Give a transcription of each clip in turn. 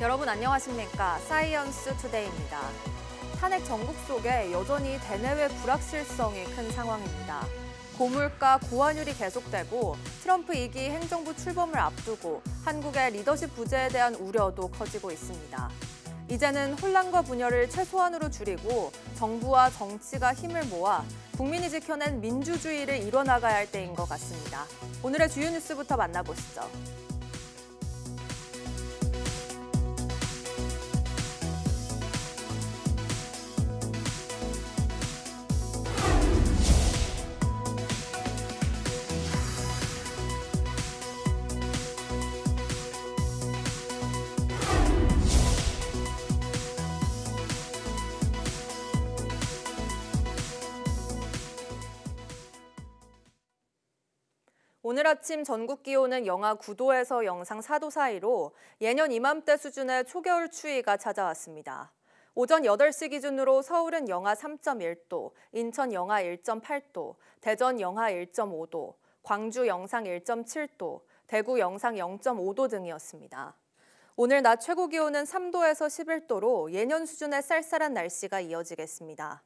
여러분 안녕하십니까? 사이언스 투데이입니다. 탄핵 전국 속에 여전히 대내외 불확실성이 큰 상황입니다. 고물가, 고환율이 계속되고 트럼프 2기 행정부 출범을 앞두고 한국의 리더십 부재에 대한 우려도 커지고 있습니다. 이제는 혼란과 분열을 최소한으로 줄이고 정부와 정치가 힘을 모아 국민이 지켜낸 민주주의를 이뤄나가야 할 때인 것 같습니다. 오늘의 주요 뉴스부터 만나보시죠. 오늘 아침 전국 기온은 영하 9도에서 영상 4도 사이로 예년 이맘때 수준의 초겨울 추위가 찾아왔습니다. 오전 8시 기준으로 서울은 영하 3.1도, 인천 영하 1.8도, 대전 영하 1.5도, 광주 영상 1.7도, 대구 영상 0.5도 등이었습니다. 오늘 낮 최고 기온은 3도에서 11도로 예년 수준의 쌀쌀한 날씨가 이어지겠습니다.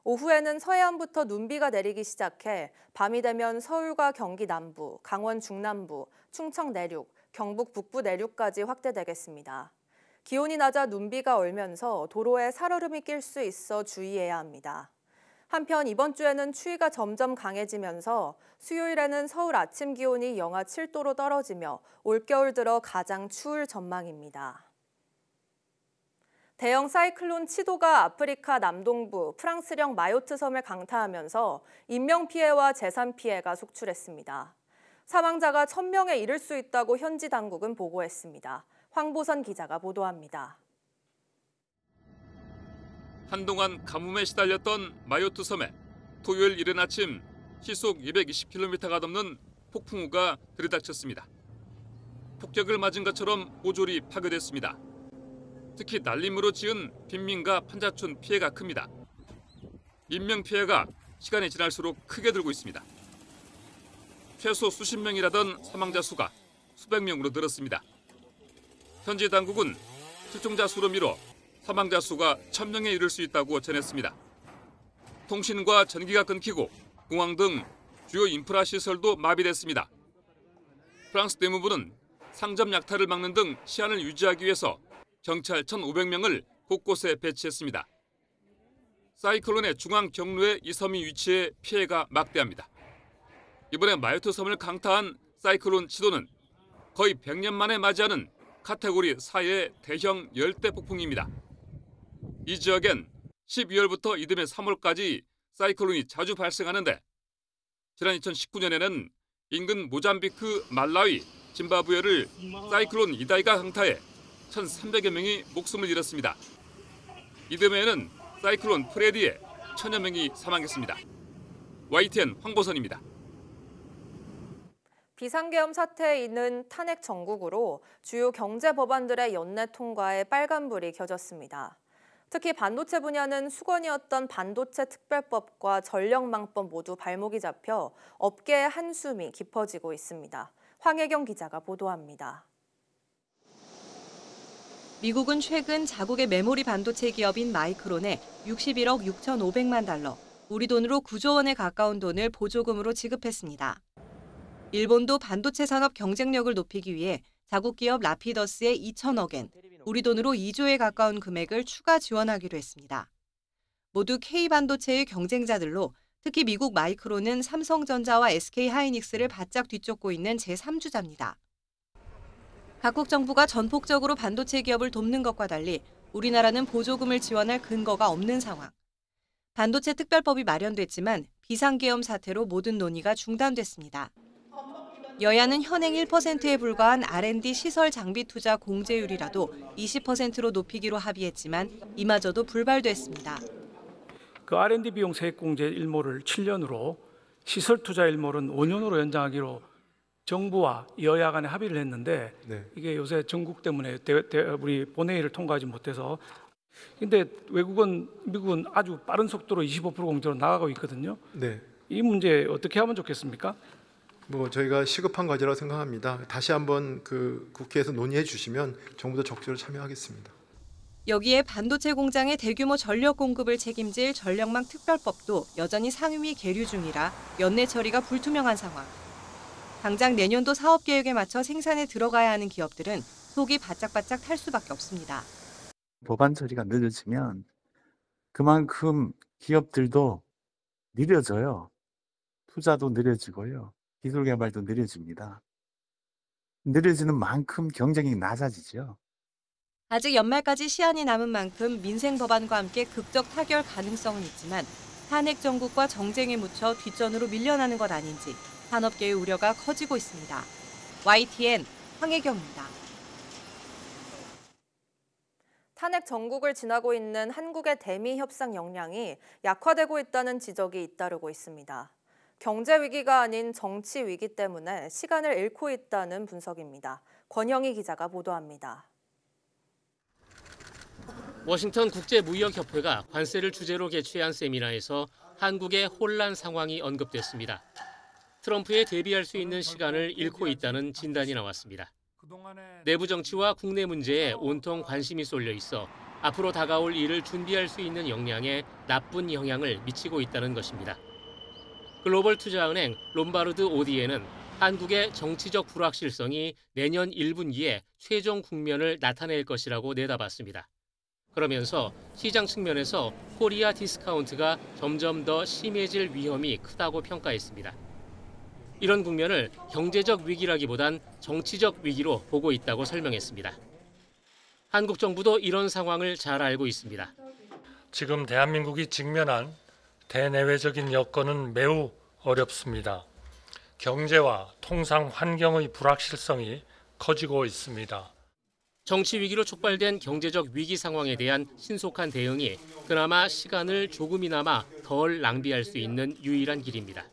오후에는 서해안부터 눈비가 내리기 시작해 밤이 되면 서울과 경기 남부, 강원 중남부, 충청 내륙, 경북 북부 내륙까지 확대되겠습니다. 기온이 낮아 눈비가 얼면서 도로에 살얼음이 낄 수 있어 주의해야 합니다. 한편 이번 주에는 추위가 점점 강해지면서 수요일에는 서울 아침 기온이 영하 7도로 떨어지며 올겨울 들어 가장 추울 전망입니다. 대형 사이클론 치도가 아프리카 남동부 프랑스령 마요트 섬을 강타하면서 인명피해와 재산피해가 속출했습니다. 사망자가 1,000명에 이를 수 있다고 현지 당국은 보고했습니다. 황보선 기자가 보도합니다. 한동안 가뭄에 시달렸던 마요트 섬에 토요일 이른 아침 시속 220km가 넘는 폭풍우가 들이닥쳤습니다. 폭격을 맞은 것처럼 오졸이 파괴됐습니다. 특히 날림으로 지은 빈민가 판자촌 피해가 큽니다. 인명피해가 시간이 지날수록 크게 늘고 있습니다. 최소 수십 명이라던 사망자 수가 수백 명으로 늘었습니다. 현지 당국은 실종자 수로 미뤄 사망자 수가 1,000명에 이를 수 있다고 전했습니다. 통신과 전기가 끊기고 공항 등 주요 인프라 시설도 마비됐습니다. 프랑스 내무부는 상점 약탈을 막는 등 시안을 유지하기 위해서 경찰 1,500명을 곳곳에 배치했습니다. 사이클론의 중앙 경로에 이 섬이 위치해 피해가 막대합니다. 이번에 마요트 섬을 강타한 사이클론 치도는 거의 100년 만에 맞이하는 카테고리 4의 대형 열대 폭풍입니다. 이 지역엔 12월부터 이듬해 3월까지 사이클론이 자주 발생하는데 지난 2019년에는 인근 모잠비크, 말라위, 짐바브웨를 사이클론 이다이가 강타해 1,300여 명이 목숨을 잃었습니다. 이듬해에는 사이클론 프레디에 1,000여 명이 사망했습니다. YTN 황보선입니다. 비상계엄 사태에 있는 탄핵 전국으로 주요 경제 법안들의 연내 통과에 빨간불이 켜졌습니다. 특히 반도체 분야는 수건이었던 반도체 특별법과 전력망법 모두 발목이 잡혀 업계의 한숨이 깊어지고 있습니다. 황혜경 기자가 보도합니다. 미국은 최근 자국의 메모리 반도체 기업인 마이크론에 61억 6,500만 달러, 우리 돈으로 9조 원에 가까운 돈을 보조금으로 지급했습니다. 일본도 반도체 산업 경쟁력을 높이기 위해 자국 기업 라피더스에 2,000억 엔, 우리 돈으로 2조에 가까운 금액을 추가 지원하기로 했습니다. 모두 K반도체의 경쟁자들로 특히 미국 마이크론은 삼성전자와 SK하이닉스를 바짝 뒤쫓고 있는 제3주자입니다. 각국 정부가 전폭적으로 반도체 기업을 돕는 것과 달리 우리나라는 보조금을 지원할 근거가 없는 상황. 반도체 특별법이 마련됐지만 비상계엄 사태로 모든 논의가 중단됐습니다. 여야는 현행 1%에 불과한 R&D 시설 장비 투자 공제율이라도 20%로 높이기로 합의했지만 이마저도 불발됐습니다. 그 R&D 비용 세액공제 일모를 7년으로 시설 투자 일모는 5년으로 연장하기로 정부와 여야 간에 합의를 했는데 네. 이게 요새 전국 때문에 우리 본회의를 통과하지 못해서 근데 미국은 아주 빠른 속도로 25% 공제로 나가고 있거든요. 네. 이 문제 어떻게 하면 좋겠습니까? 저희가 시급한 과제라고 생각합니다. 다시 한번 그 국회에서 논의해 주시면 정부도 적극적으로 참여하겠습니다. 여기에 반도체 공장의 대규모 전력 공급을 책임질 전력망 특별법도 여전히 상임위 계류 중이라 연내 처리가 불투명한 상황. 당장 내년도 사업 계획에 맞춰 생산에 들어가야 하는 기업들은 속이 바짝바짝 탈 수밖에 없습니다. 법안 처리가 늦어지면 그만큼 기업들도 느려져요. 투자도 느려지고요. 기술 개발도 느려집니다. 느려지는 만큼 경쟁이 낮아지죠. 아직 연말까지 시한이 남은 만큼 민생 법안과 함께 극적 타결 가능성은 있지만 탄핵 정국과 정쟁에 묻혀 뒷전으로 밀려나는 것 아닌지 산업계의 우려가 커지고 있습니다. YTN 황혜경입니다. 탄핵 정국을 지나고 있는 한국의 대미 협상 역량이 약화되고 있다는 지적이 잇따르고 있습니다. 경제 위기가 아닌 정치 위기 때문에 시간을 잃고 있다는 분석입니다. 권영희 기자가 보도합니다. 워싱턴 국제무역협회가 관세를 주제로 개최한 세미나에서 한국의 혼란 상황이 언급됐습니다. 트럼프에 대비할 수 있는 시간을 잃고 있다는 진단이 나왔습니다. 내부 정치와 국내 문제에 온통 관심이 쏠려 있어 앞으로 다가올 일을 준비할 수 있는 역량에 나쁜 영향을 미치고 있다는 것입니다. 글로벌 투자은행 롬바르드 오디에는 한국의 정치적 불확실성이 내년 1분기에 최종 국면을 나타낼 것이라고 내다봤습니다. 그러면서 시장 측면에서 코리아 디스카운트가 점점 더 심해질 위험이 크다고 평가했습니다. 이런 국면을 경제적 위기라기보단 정치적 위기로 보고 있다고 설명했습니다. 한국 정부도 이런 상황을 잘 알고 있습니다. 지금 대한민국이 직면한 대내외적인 여건은 매우 어렵습니다. 경제와 통상 환경의 불확실성이 커지고 있습니다. 정치 위기로 촉발된 경제적 위기 상황에 대한 신속한 대응이 그나마 시간을 조금이나마 덜 낭비할 수 있는 유일한 길입니다.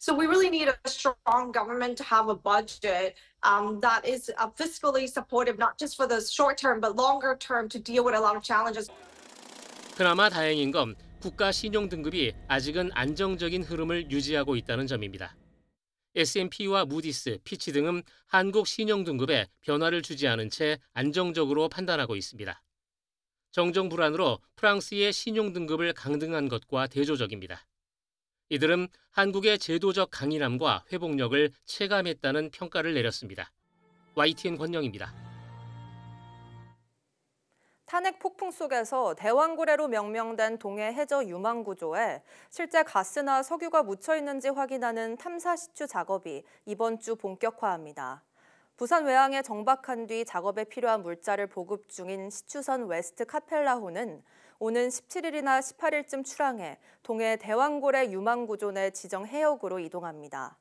So we really need a strong government to have a budget that is fiscally supportive, not just for the short term, but longer term to deal with a lot of challenges. 그나마 다행인 건 국가 신용 등급이 아직은 안정적인 흐름을 유지하고 있다는 점입니다. S&P와 무디스, 피치 등은 한국 신용 등급에 변화를 주지 않은 채 안정적으로 판단하고 있습니다. 정정 불안으로 프랑스의 신용 등급을 강등한 것과 대조적입니다. 이들은 한국의 제도적 강인함과 회복력을 체감했다는 평가를 내렸습니다. YTN 권영입니다. 탄핵 폭풍 속에서 대왕고래로 명명된 동해 해저 유망 구조에 실제 가스나 석유가 묻혀 있는지 확인하는 탐사 시추 작업이 이번 주 본격화합니다. 부산 외항에 정박한 뒤 작업에 필요한 물자를 보급 중인 시추선 웨스트 카펠라호는 오는 17일이나 18일쯤 출항해 동해 대왕고래 유망 구조 내 지정 해역으로 이동합니다.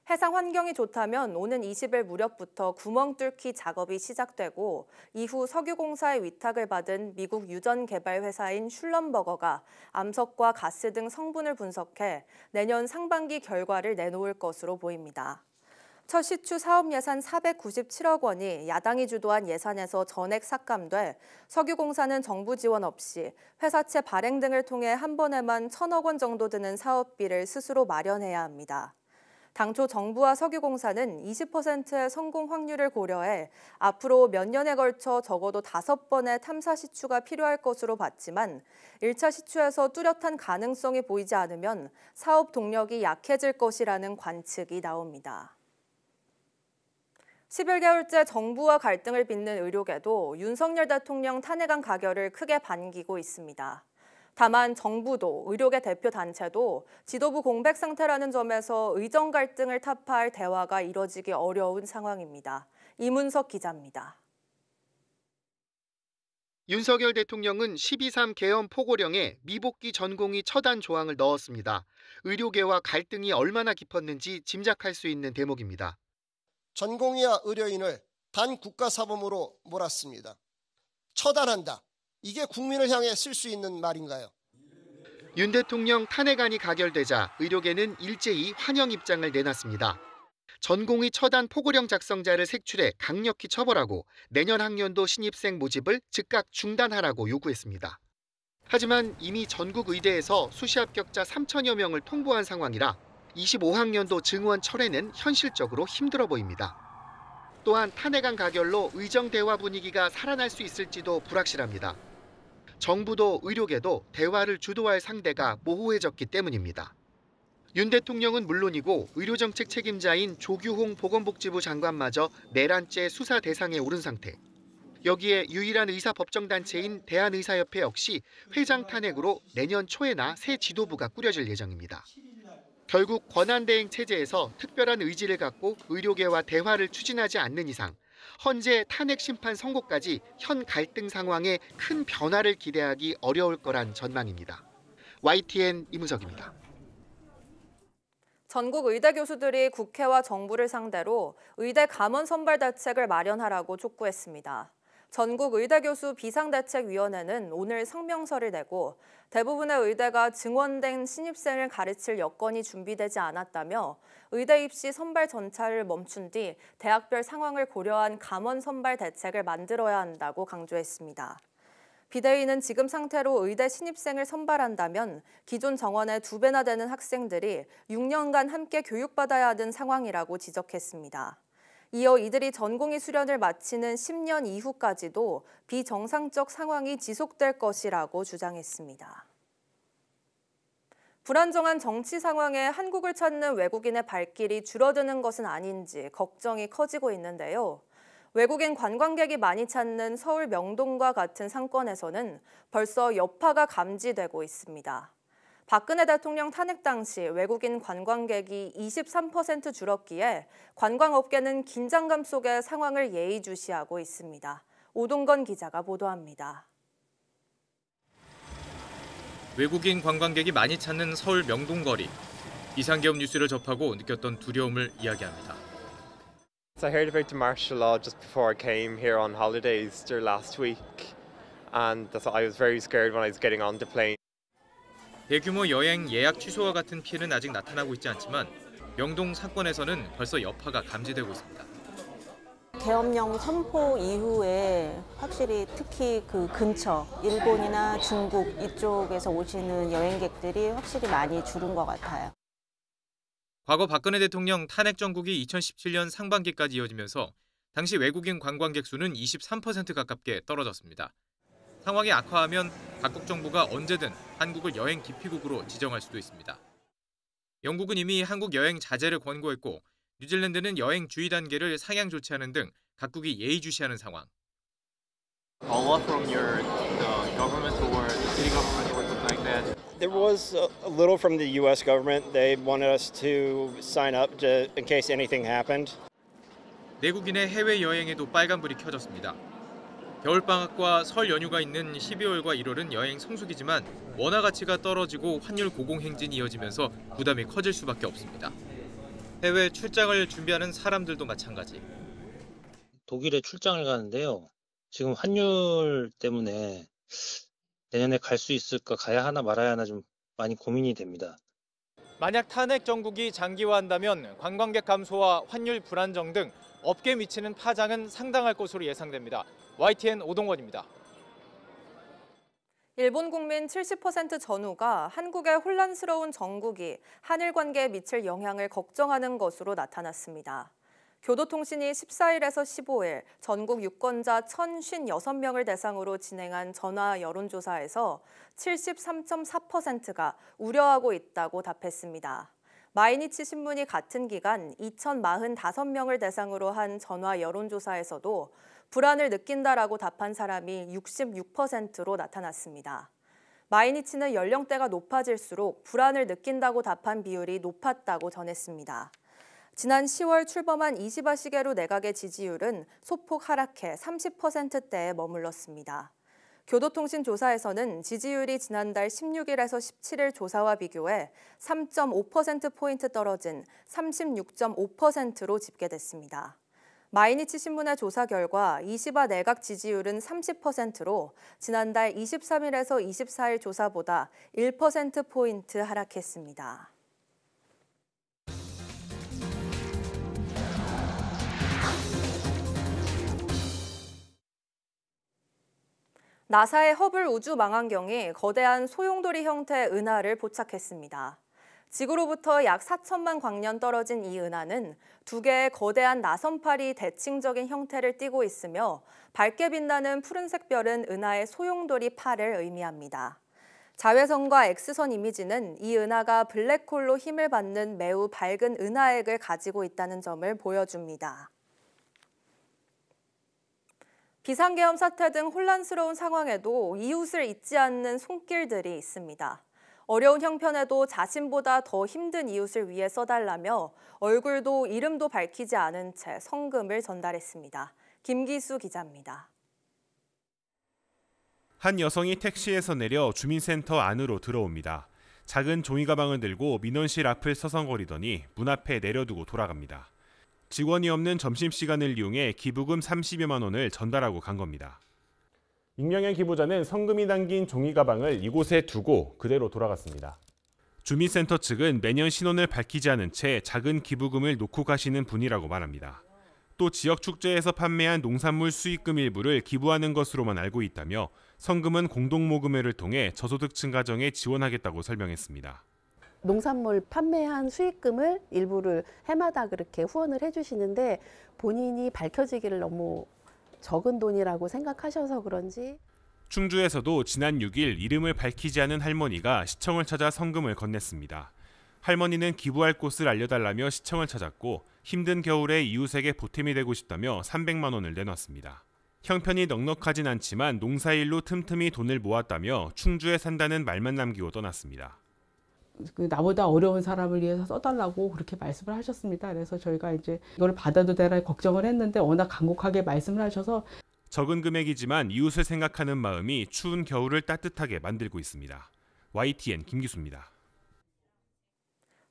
해상 환경이 좋다면 오는 20일 무렵부터 구멍 뚫기 작업이 시작되고 이후 석유공사의 위탁을 받은 미국 유전 개발 회사인 슐럼버거가 암석과 가스 등 성분을 분석해 내년 상반기 결과를 내놓을 것으로 보입니다. 첫 시추 사업 예산 497억 원이 야당이 주도한 예산에서 전액 삭감돼 석유공사는 정부 지원 없이 회사채 발행 등을 통해 한 번에만 1,000억 원 정도 드는 사업비를 스스로 마련해야 합니다. 당초 정부와 석유공사는 20%의 성공 확률을 고려해 앞으로 몇 년에 걸쳐 적어도 5번의 탐사 시추가 필요할 것으로 봤지만 1차 시추에서 뚜렷한 가능성이 보이지 않으면 사업 동력이 약해질 것이라는 관측이 나옵니다. 11개월째 정부와 갈등을 빚는 의료계도 윤석열 대통령 탄핵안 가결을 크게 반기고 있습니다. 다만 정부도 의료계 대표 단체도 지도부 공백 상태라는 점에서 의정 갈등을 타파할 대화가 이뤄지기 어려운 상황입니다. 이문석 기자입니다. 윤석열 대통령은 12.3 계엄 포고령에 미복귀 전공의 처단 조항을 넣었습니다. 의료계와 갈등이 얼마나 깊었는지 짐작할 수 있는 대목입니다. 전공의와 의료인을 단 국가사범으로 몰았습니다. 처단한다. 이게 국민을 향해 쓸 수 있는 말인가요? 윤 대통령 탄핵안이 가결되자 의료계는 일제히 환영 입장을 내놨습니다. 전공의 처단 포고령 작성자를 색출해 강력히 처벌하고 내년 학년도 신입생 모집을 즉각 중단하라고 요구했습니다. 하지만 이미 전국 의대에서 수시 합격자 3천여 명을 통보한 상황이라 25학년도 증원 철회는 현실적으로 힘들어 보입니다. 또한 탄핵안 가결로 의정 대화 분위기가 살아날 수 있을지도 불확실합니다. 정부도 의료계도 대화를 주도할 상대가 모호해졌기 때문입니다. 윤 대통령은 물론이고 의료정책 책임자인 조규홍 보건복지부 장관마저 내란죄 수사 대상에 오른 상태. 여기에 유일한 의사법정단체인 대한의사협회 역시 회장 탄핵으로 내년 초에나 새 지도부가 꾸려질 예정입니다. 결국 권한대행 체제에서 특별한 의지를 갖고 의료계와 대화를 추진하지 않는 이상 헌재 탄핵 심판 선고까지 현 갈등 상황에 큰 변화를 기대하기 어려울 거란 전망입니다. YTN 이문석입니다. 전국 의대 교수들이 국회와 정부를 상대로 의대 감원 선발 대책을 마련하라고 촉구했습니다. 전국 의대 교수 비상대책위원회는 오늘 성명서를 내고 대부분의 의대가 증원된 신입생을 가르칠 여건이 준비되지 않았다며 의대 입시 선발 전차를 멈춘 뒤 대학별 상황을 고려한 감원 선발 대책을 만들어야 한다고 강조했습니다. 비대위는 지금 상태로 의대 신입생을 선발한다면 기존 정원의 2배나 되는 학생들이 6년간 함께 교육받아야 하는 상황이라고 지적했습니다. 이어 이들이 전공의 수련을 마치는 10년 이후까지도 비정상적 상황이 지속될 것이라고 주장했습니다. 불안정한 정치 상황에 한국을 찾는 외국인의 발길이 줄어드는 것은 아닌지 걱정이 커지고 있는데요. 외국인 관광객이 많이 찾는 서울 명동과 같은 상권에서는 벌써 여파가 감지되고 있습니다. 박근혜 대통령 탄핵 당시 외국인 관광객이 23% 줄었기에 관광업계는 긴장감 속에 상황을 예의주시하고 있습니다. 오동건 기자가 보도합니다. 외국인 관광객이 많이 찾는 서울 명동거리. 비상계엄 뉴스를 접하고 느꼈던 두려움을 이야기합니다. I heard about the martial law just before I came here on holidays last week, and I was very scared when I was getting on the plane. 대규모 여행 예약 취소와 같은 피해는 아직 나타나고 있지 않지만 명동 상권에서는 벌써 여파가 감지되고 있습니다. 계엄령 선포 이후에 확실히 특히 그 근처 일본이나 중국 이쪽에서 오시는 여행객들이 확실히 많이 줄은 것 같아요. 과거 박근혜 대통령 탄핵 정국이 2017년 상반기까지 이어지면서 당시 외국인 관광객 수는 23% 가깝게 떨어졌습니다. 상황이 악화하면 각국 정부가 언제든 한국을 여행 기피국으로 지정할 수도 있습니다. 영국은 이미 한국 여행 자제를 권고했고 뉴질랜드는 여행 주의 단계를 상향 조치하는 등 각국이 예의주시하는 상황. A lot from your government or the city government or something like that? There was a little from the U.S. government. They wanted us to sign up in case anything happened. 내국인의 해외 여행에도 빨간불이 켜졌습니다. 겨울방학과 설 연휴가 있는 12월과 1월은 여행 성수기지만 원화 가치가 떨어지고 환율 고공행진이 이어지면서 부담이 커질 수밖에 없습니다. 해외 출장을 준비하는 사람들도 마찬가지. 독일에 출장을 가는데요. 지금 환율 때문에 내년에 갈 수 있을까, 가야 하나 말아야 하나 좀 많이 고민이 됩니다. 만약 탄핵 정국이 장기화한다면 관광객 감소와 환율 불안정 등 업계에 미치는 파장은 상당할 것으로 예상됩니다. YTN 오동건입니다. 일본 국민 70% 전후가 한국의 혼란스러운 정국이 한일 관계에 미칠 영향을 걱정하는 것으로 나타났습니다. 교도통신이 14일에서 15일 전국 유권자 1,056명을 대상으로 진행한 전화 여론조사에서 73.4%가 우려하고 있다고 답했습니다. 마이니치 신문이 같은 기간 2,045명을 대상으로 한 전화 여론조사에서도 불안을 느낀다라고 답한 사람이 66%로 나타났습니다. 마이니치는 연령대가 높아질수록 불안을 느낀다고 답한 비율이 높았다고 전했습니다. 지난 10월 출범한 이시바 시게루 내각의 지지율은 소폭 하락해 30%대에 머물렀습니다. 교도통신 조사에서는 지지율이 지난달 16일에서 17일 조사와 비교해 3.5%포인트 떨어진 36.5%로 집계됐습니다. 마이니치 신문의 조사 결과 이시바 내각 지지율은 30%로 지난달 23일에서 24일 조사보다 1%포인트 하락했습니다. 나사의 허블 우주 망원경이 거대한 소용돌이 형태의 은하를 포착했습니다. 지구로부터 약 4천만 광년 떨어진 이 은하는 두 개의 거대한 나선팔이 대칭적인 형태를 띠고 있으며 밝게 빛나는 푸른색 별은 은하의 소용돌이 팔을 의미합니다. 자외선과 X선 이미지는 이 은하가 블랙홀로 힘을 받는 매우 밝은 은하액을 가지고 있다는 점을 보여줍니다. 비상계엄 사태 등 혼란스러운 상황에도 이웃을 잊지 않는 손길들이 있습니다. 어려운 형편에도 자신보다 더 힘든 이웃을 위해 써달라며 얼굴도 이름도 밝히지 않은 채 성금을 전달했습니다. 김기수 기자입니다. 한 여성이 택시에서 내려 주민센터 안으로 들어옵니다. 작은 종이 가방을 들고 민원실 앞을 서성거리더니 문 앞에 내려두고 돌아갑니다. 직원이 없는 점심시간을 이용해 기부금 30여만 원을 전달하고 간 겁니다. 익명의 기부자는 성금이 담긴 종이 가방을 이곳에 두고 그대로 돌아갔습니다. 주민센터 측은 매년 신원을 밝히지 않은 채 작은 기부금을 놓고 가시는 분이라고 말합니다. 또 지역 축제에서 판매한 농산물 수익금 일부를 기부하는 것으로만 알고 있다며 성금은 공동모금회를 통해 저소득층 가정에 지원하겠다고 설명했습니다. 농산물 판매한 수익금을 일부를 해마다 그렇게 후원을 해주시는데 본인이 밝혀지기를 너무 적은 돈이라고 생각하셔서 그런지. 충주에서도 지난 6일 이름을 밝히지 않은 할머니가 시청을 찾아 성금을 건넸습니다. 할머니는 기부할 곳을 알려달라며 시청을 찾았고 힘든 겨울에 이웃에게 보탬이 되고 싶다며 300만 원을 내놨습니다. 형편이 넉넉하진 않지만 농사일로 틈틈이 돈을 모았다며 충주에 산다는 말만 남기고 떠났습니다. 나보다 어려운 사람을 위해서 써달라고 그렇게 말씀을 하셨습니다. 그래서 저희가 이제 이걸 받아도 되나 걱정을 했는데 워낙 간곡하게 말씀을 하셔서 적은 금액이지만 이웃을 생각하는 마음이 추운 겨울을 따뜻하게 만들고 있습니다. YTN 김기수입니다.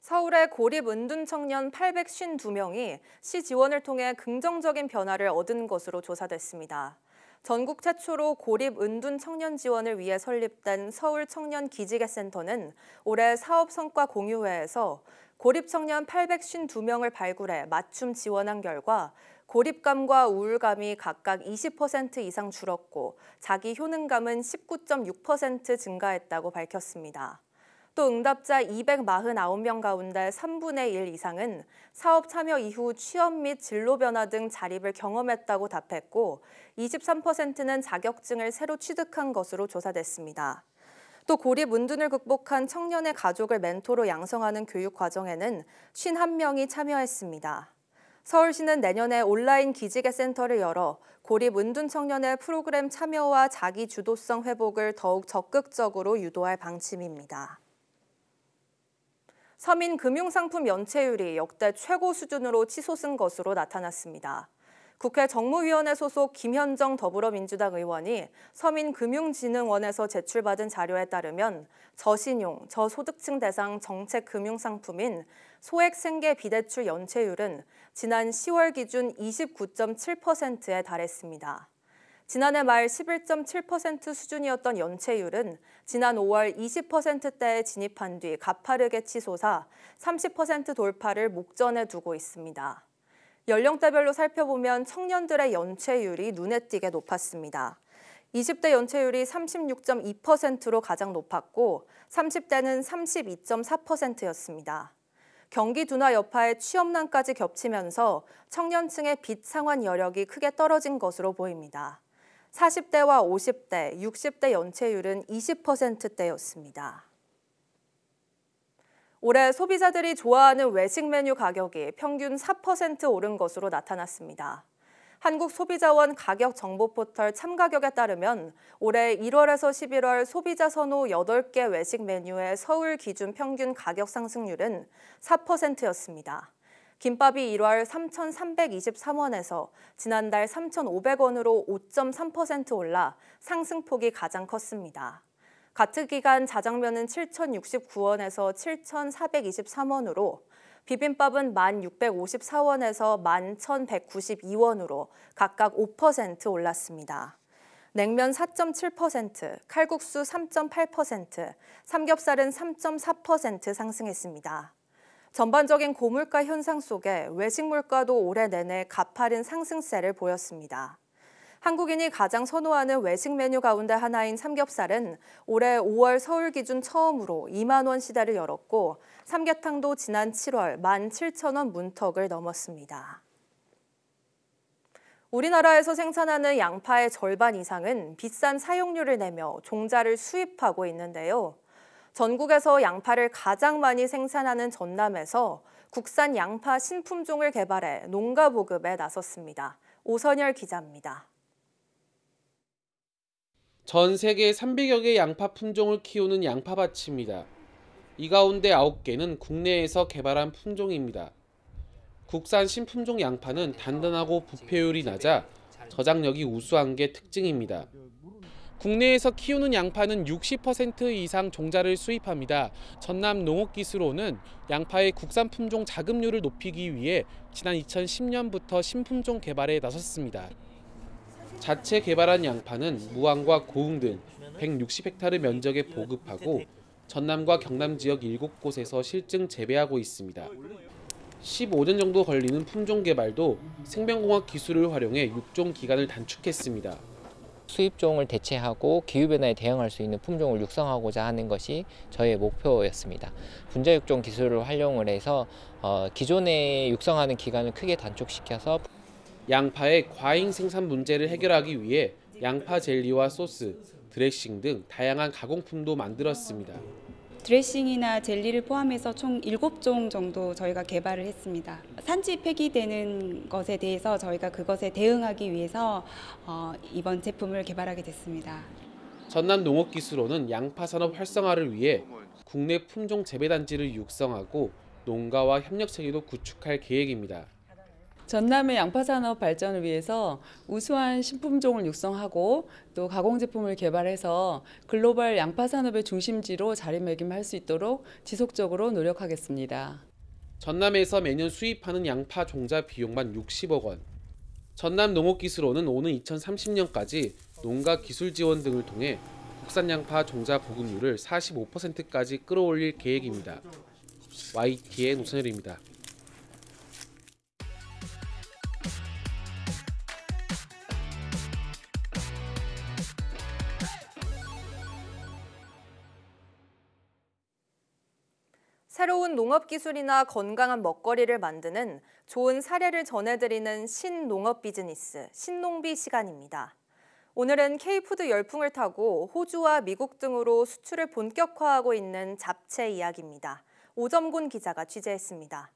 서울의 고립 은둔 청년 852명이 시 지원을 통해 긍정적인 변화를 얻은 것으로 조사됐습니다. 전국 최초로 고립 은둔 청년 지원을 위해 설립된 서울 청년 기지개 센터는 올해 사업 성과 공유회에서 고립 청년 852명을 발굴해 맞춤 지원한 결과 고립감과 우울감이 각각 20% 이상 줄었고 자기 효능감은 19.6% 증가했다고 밝혔습니다. 또 응답자 249명 가운데 3분의 1 이상은 사업 참여 이후 취업 및 진로 변화 등 자립을 경험했다고 답했고 23%는 자격증을 새로 취득한 것으로 조사됐습니다. 또 고립 은둔을 극복한 청년의 가족을 멘토로 양성하는 교육 과정에는 51명이 참여했습니다. 서울시는 내년에 온라인 기지개 센터를 열어 고립 은둔 청년의 프로그램 참여와 자기 주도성 회복을 더욱 적극적으로 유도할 방침입니다. 서민 금융상품 연체율이 역대 최고 수준으로 치솟은 것으로 나타났습니다. 국회 정무위원회 소속 김현정 더불어민주당 의원이 서민금융진흥원에서 제출받은 자료에 따르면 저신용, 저소득층 대상 정책 금융상품인 소액생계 비대출 연체율은 지난 10월 기준 29.7%에 달했습니다. 지난해 말 11.7% 수준이었던 연체율은 지난 5월 20%대에 진입한 뒤 가파르게 치솟아 30% 돌파를 목전에 두고 있습니다. 연령대별로 살펴보면 청년들의 연체율이 눈에 띄게 높았습니다. 20대 연체율이 36.2%로 가장 높았고 30대는 32.4%였습니다. 경기 둔화 여파에 취업난까지 겹치면서 청년층의 빚 상환 여력이 크게 떨어진 것으로 보입니다. 40대와 50대, 60대 연체율은 20%대였습니다. 올해 소비자들이 좋아하는 외식 메뉴 가격이 평균 4% 오른 것으로 나타났습니다. 한국소비자원 가격정보포털 참가격에 따르면 올해 1월에서 11월 소비자 선호 8개 외식 메뉴의 서울 기준 평균 가격 상승률은 4%였습니다. 김밥이 1월 3,323원에서 지난달 3,500원으로 5.3% 올라 상승폭이 가장 컸습니다. 같은 기간 자장면은 7,069원에서 7,423원으로 비빔밥은 1,654원에서 11,192원으로 각각 5% 올랐습니다. 냉면 4.7%, 칼국수 3.8%, 삼겹살은 3.4% 상승했습니다. 전반적인 고물가 현상 속에 외식 물가도 올해 내내 가파른 상승세를 보였습니다. 한국인이 가장 선호하는 외식 메뉴 가운데 하나인 삼겹살은 올해 5월 서울 기준 처음으로 2만 원 시대를 열었고 삼계탕도 지난 7월 17,000원 문턱을 넘었습니다. 우리나라에서 생산하는 양파의 절반 이상은 비싼 사용료를 내며 종자를 수입하고 있는데요. 전국에서 양파를 가장 많이 생산하는 전남에서 국산 양파 신품종을 개발해 농가 보급에 나섰습니다. 오선열 기자입니다. 전 세계 300여 개의 양파 품종을 키우는 양파밭입니다. 이 가운데 9개는 국내에서 개발한 품종입니다. 국산 신품종 양파는 단단하고 부패율이 낮아 저장력이 우수한 게 특징입니다. 국내에서 키우는 양파는 60% 이상 종자를 수입합니다. 전남 농업기술원은 양파의 국산 품종 자급률을 높이기 위해 지난 2010년부터 신품종 개발에 나섰습니다. 자체 개발한 양파는 무항과 고흥 등 160헥타르 면적에 보급하고 전남과 경남 지역 7곳에서 실증 재배하고 있습니다. 15년 정도 걸리는 품종 개발도 생명공학 기술을 활용해 육종 기간을 단축했습니다. 수입종을 대체하고 기후변화에 대응할 수 있는 품종을 육성하고자 하는 것이 저의 목표였습니다. 분자육종 기술을 활용을 해서 기존에 육성하는 기간을 크게 단축시켜서 양파의 과잉 생산 문제를 해결하기 위해 양파 젤리와 소스, 드레싱 등 다양한 가공품도 만들었습니다. 드레싱이나 젤리를 포함해서 총 7종 정도 저희가 개발을 했습니다. 산지 폐기되는 것에 대해서 저희가 그것에 대응하기 위해서 이번 제품을 개발하게 됐습니다. 전남 농업기술원은 양파 산업 활성화를 위해 국내 품종 재배단지를 육성하고 농가와 협력 체계도 구축할 계획입니다. 전남의 양파 산업 발전을 위해서 우수한 신품종을 육성하고 또 가공 제품을 개발해서 글로벌 양파 산업의 중심지로 자리매김할 수 있도록 지속적으로 노력하겠습니다. 전남에서 매년 수입하는 양파 종자 비용만 60억 원. 전남 농업기술원은 오는 2030년까지 농가 기술 지원 등을 통해 국산 양파 종자 보급률을 45%까지 끌어올릴 계획입니다. YTN 오선열입니다. 새로운 농업기술이나 건강한 먹거리를 만드는 좋은 사례를 전해드리는 신농업 비즈니스, 신농비 시간입니다. 오늘은 K푸드 열풍을 타고 호주와 미국 등으로 수출을 본격화하고 있는 잡채 이야기입니다. 오점곤 기자가 취재했습니다.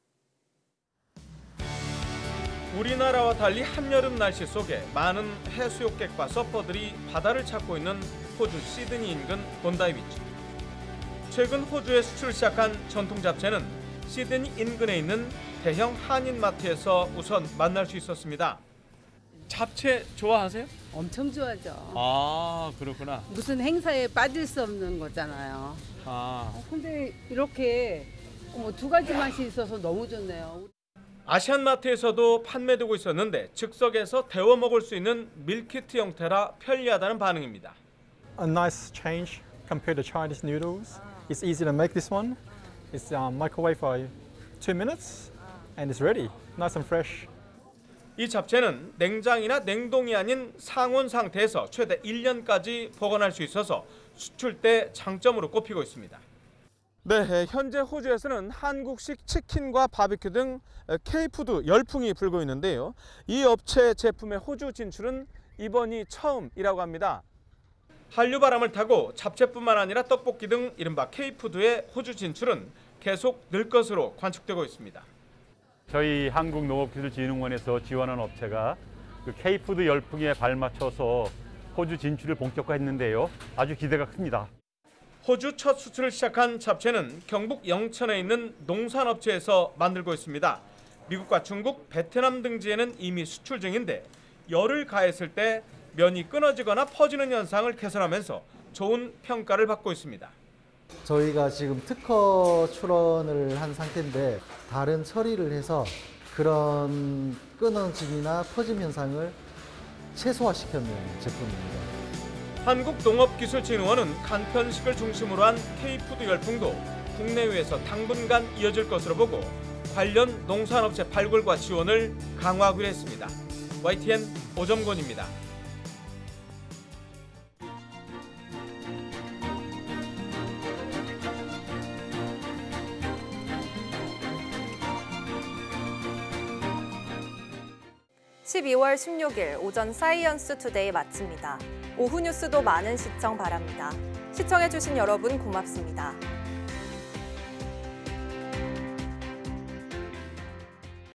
우리나라와 달리 한여름 날씨 속에 많은 해수욕객과 서퍼들이 바다를 찾고 있는 호주 시드니 인근 본다이비치. 최근 호주에 수출 시작한 전통 잡채는 시드니 인근에 있는 대형 한인마트에서 우선 만날 수 있었습니다. 잡채 좋아하세요? 엄청 좋아하죠. 아, 그렇구나. 무슨 행사에 빠질 수 없는 거잖아요. 근데 이렇게 두 가지 맛이 있어서 너무 좋네요. 아시안마트에서도 판매되고 있었는데 즉석에서 데워 먹을 수 있는 밀키트 형태라 편리하다는 반응입니다. A nice change compared to Chinese noodles. It's easy to make this one. It's microwave for 2 minutes and it's ready. Nice and fresh. 이 잡채는 냉장이나 냉동이 아닌 상온 상태에서 최대 1년까지 보관할 수 있어서 수출 때 장점으로 꼽히고 있습니다. 네, 현재 호주에서는 한국식 치킨과 바비큐 등 K푸드 열풍이 불고 있는데요. 이 업체 제품의 호주 진출은 이번이 처음이라고 합니다. 한류 바람을 타고 잡채뿐만 아니라 떡볶이 등 이른바 K푸드의 호주 진출은 계속 늘 것으로 관측되고 있습니다. 저희 한국농업기술진흥원에서 지원한 업체가 그 K푸드 열풍에 발맞춰서 호주 진출을 본격화했는데요. 아주 기대가 큽니다. 호주 첫 수출을 시작한 잡채는 경북 영천에 있는 농산업체에서 만들고 있습니다. 미국과 중국, 베트남 등지에는 이미 수출 중인데 열을 가했을 때 면이 끊어지거나 퍼지는 현상을 개선하면서 좋은 평가를 받고 있습니다. 저희가 지금 특허 출원을 한 상태인데 다른 처리를 해서 그런 끊어짐이나 퍼짐 현상을 최소화시켰는 제품입니다. 한국농업기술진흥원은 간편식을 중심으로 한 K푸드 열풍도 국내외에서 당분간 이어질 것으로 보고 관련 농산업체 발굴과 지원을 강화하기로 했습니다. YTN 오정곤입니다. (12월 16일) 오전 사이언스 투데이 마칩니다. 오후 뉴스도 많은 시청 바랍니다. 시청해주신 여러분 고맙습니다.